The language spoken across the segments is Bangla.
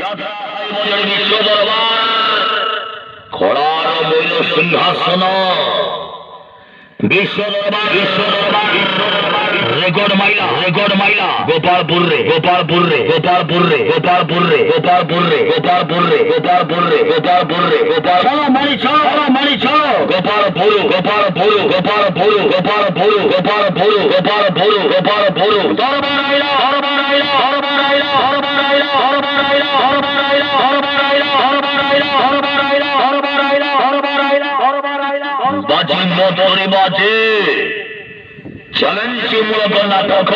যাত্রা মনের বিশ্ব দরবার খোড়ার বৈল সিংহাসন বিশ্ব দরবার রেকর্ড মাইলা গোপালপুর রে চলো মারি চলো গোপালপুর দরবার আইলা বাজি মতরে বাজে চ্যালেঞ্জ মূলক নাটক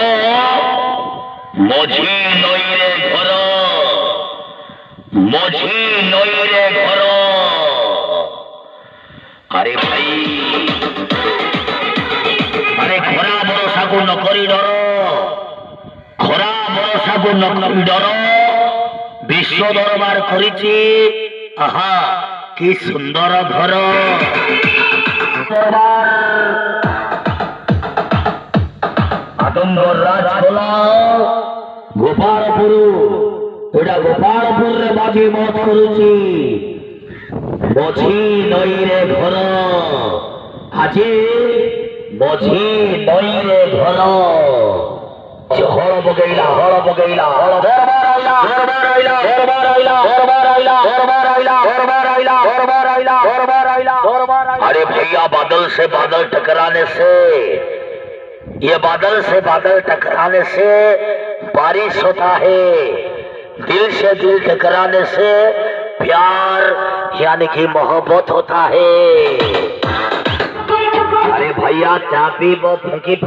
মঝি নইরে ঘর আরে ভাই আরে খরা ভরসাকু নকরি ডর বিশ্ব দরবার করেছি আহা কি সুন্দর ঘর আদম্বর রাজ খোলা গোপালপুর ওটা গোপালপুরে বাজি মত করেছি মঝি নইরে ঘর আজি মঝি নইরে ঘর হল বগেইলা अरे भैया बादल से बादल टकराने से बारिश होता है दिल से दिल टकराने से प्यार यानी कि मोहब्बत होता है अरे भैया चापी वो फूंकी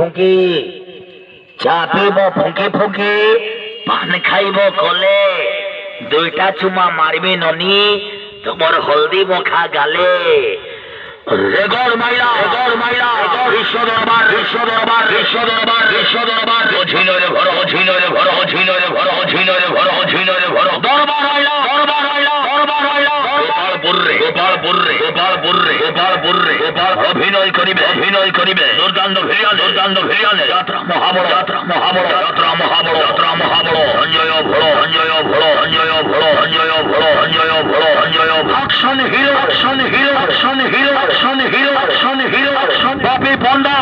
पान खाइब कले दुईटा चुमा मारबी ननी तुम्हार हल्दी मखा गाले রেকর্ড মাইলা বিশ্ব দরবার ঝিনরে ঘর দরবার আইলা গোপালপুর অভিনয় করিবে দুর্দান্ত ভিড়ানে যাত্রা মহাবড় সঞ্জয় ভোড় অ্যাকশন হিরো বাপি বন্ডা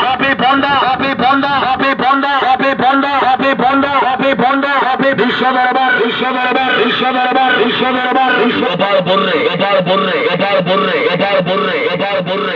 বিশ্ব দরবার গোপালপুর রে